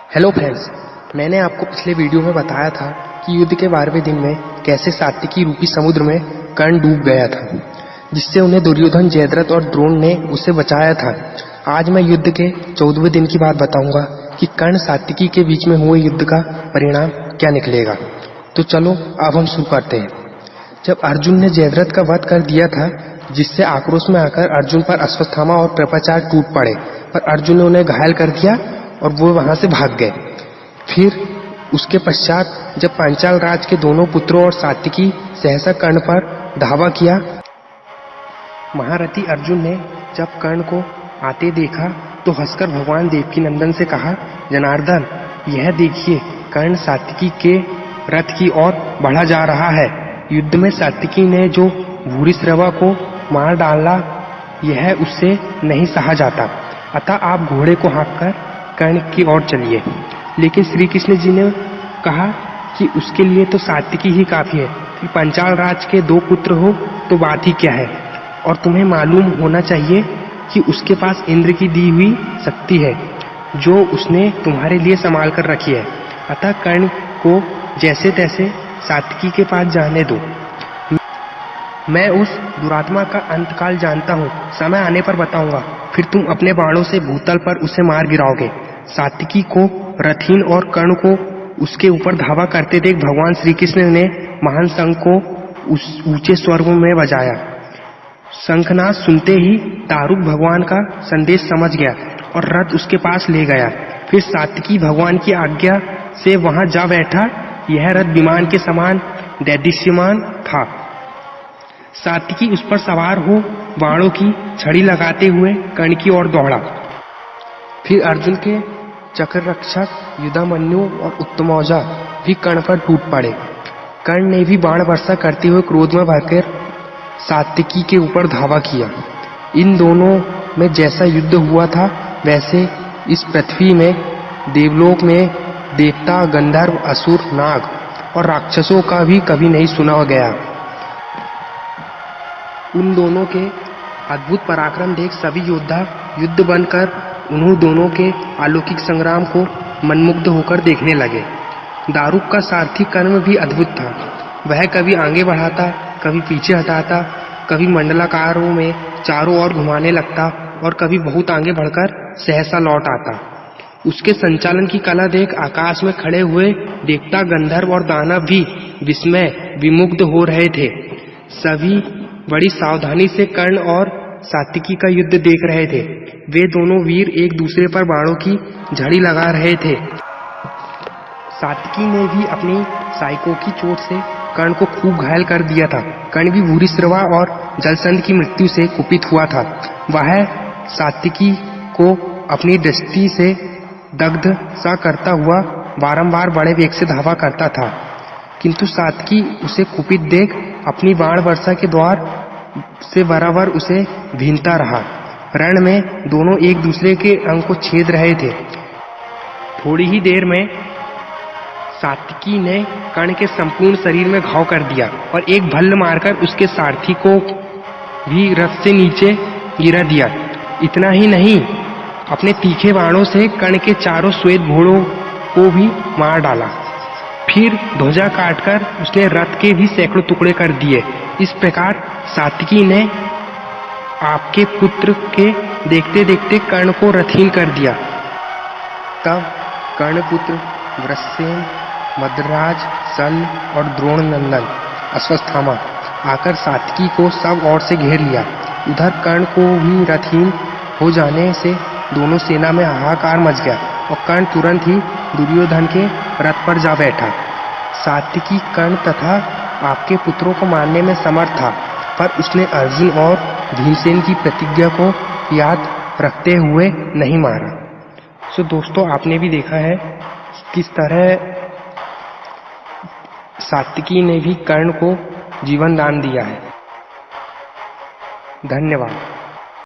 Hello friends, मैंने आपको पिछले वीडियो में बताया था कि युद्ध के 12वें दिन में कैसे सात्विकी रूपी समुद्र में कर्ण डूब गया था, जिससे उन्हें दुर्योधन, जयद्रथ और द्रोण ने उसे बचाया था। आज मैं युद्ध के 14वें दिन की बात बताऊंगा कि कर्ण सात्विकी के बीच में हुए युद्ध का परिणाम क्या निकलेगा। तो चलो अब हम शुरू करते हैं। जब अर्जुन ने जयद्रथ का वध कर दिया था, जिससे आक्रोश में आकर अर्जुन पर अश्वत्थामा और कृपाचार्य टूट पड़े, पर अर्जुन ने उन्हें घायल कर दिया और वो वहां से भाग गए। फिर उसके पश्चात जब पांचाल राज के दोनों पुत्रों और सात्विकी सहसा कर्ण पर धावा किया, महारथी अर्जुन ने जब कर्ण को आते देखा तो हंसकर भगवान देवकीनंदन से कहा, जनार्दन, यह देखिए कर्ण सात्विकी के रथ की ओर बढ़ा जा रहा है। युद्ध में सात्विकी ने जो भूरिश्रवा को मार डाला, यह उससे नहीं सहा जाता। अतः आप घोड़े को हाँककर कर्ण की ओर चलिए। लेकिन श्री कृष्ण जी ने कहा कि उसके लिए तो सात्विकी ही काफी है। कि पंचाल राज के 2 पुत्र हो तो बात ही क्या है। और तुम्हें मालूम होना चाहिए कि उसके पास इंद्र की दी हुई शक्ति है, जो उसने तुम्हारे लिए संभाल कर रखी है। अतः कर्ण को जैसे तैसे सात्विकी के पास जाने दो। मैं उस दुरात्मा का अंतकाल जानता हूँ, समय आने पर बताऊंगा। फिर तुम अपने बाणों से भूतल पर उसे मार गिराओगे। सात्विकी को रथहीन और कर्ण को उसके ऊपर धावा करते देख भगवान श्री कृष्ण ने महान शंख को उस ऊंचे स्वर में बजाया। शंखनाद सुनते ही दारुक भगवान का संदेश समझ गया और रथ उसके पास ले गया। फिर सात्विकी भगवान की आज्ञा से वहां जा बैठा। यह रथ विमान के समान दैदीप्यमान था। सात्विकी उस पर सवार हो बाणों की छड़ी लगाते हुए कर्ण की ओर दौड़ा। फिर अर्जुन के चक्र रक्षक युधामन्यु और उत्तमौजा भी कर्ण पर टूट पड़े। कर्ण ने भी बाण वर्षा करते हुए क्रोध में भरकर सात्विकी के ऊपर धावा किया। इन दोनों में जैसा युद्ध हुआ था, वैसे इस पृथ्वी में, देवलोक में देवता, गंधर्व, असुर, नाग और राक्षसों का भी कभी नहीं सुना गया। उन दोनों के अद्भुत पराक्रम देख सभी योद्धा युद्ध बनकर उन्हों दोनों के अलौकिक संग्राम को मनमुग्ध होकर देखने लगे। दारुक का सारथी कर्म भी अद्भुत था। वह कभी आगे बढ़ाता, कभी पीछे हटाता, कभी मंडलाकारों में चारों ओर घुमाने लगता और कभी बहुत आगे बढ़कर सहसा लौट आता। उसके संचालन की कला देख आकाश में खड़े हुए देवता, गंधर्व और दानव भी विस्मय विमुग्ध हो रहे थे। सभी बड़ी सावधानी से कर्ण और सात्विकी का युद्ध देख रहे थे। वे दोनों वीर एक दूसरे पर बाणों की झड़ी लगा रहे थे। सात्विकी ने भी अपनी साइको की चोट से कर्ण को खूब घायल कर दिया था। कर्ण भी भूरिश्रवा और जलसंध की मृत्यु से कुपित हुआ था। वह सात्विकी को अपनी दृष्टि से दग्ध सा करता हुआ बारंबार बड़े वेग से धावा करता था, किंतु सात्विकी उसे कुपित देख अपनी बाण वर्षा के द्वार से बराबर उसे भीनता रहा। रण में दोनों एक दूसरे के अंग को छेद रहे थे। थोड़ी ही देर में सात्विकी ने कर्ण के संपूर्ण शरीर में घाव कर दिया और एक भल्ल मारकर उसके सारथी को भी रथ से नीचे गिरा दिया। इतना ही नहीं, अपने तीखे बाणों से कर्ण के चारों श्वेत घोड़ों को भी मार डाला। फिर ध्वजा काटकर उसने रथ के भी सैकड़ों टुकड़े कर दिए। इस प्रकार सात्विकी ने आपके पुत्र के देखते देखते कर्ण को रथहीन कर दिया। तब कर्णपुत्र वृषसेन, मद्राज, शल्य और द्रोण नंदन अश्वत्थामा आकर सात्विकी को सब ओर से घेर लिया। उधर कर्ण को भी रथहीन हो जाने से दोनों सेना में हाहाकार मच गया और कर्ण तुरंत ही दुर्योधन के रथ पर जा बैठा। सात्विकी कर्ण तथा आपके पुत्रों को मारने में समर्थ था, पर उसने अर्जुन और भीमसेन की प्रतिज्ञा को याद रखते हुए नहीं मारा। सो दोस्तों, आपने भी देखा है किस तरह सात्विकी ने भी कर्ण को जीवन दान दिया है। धन्यवाद।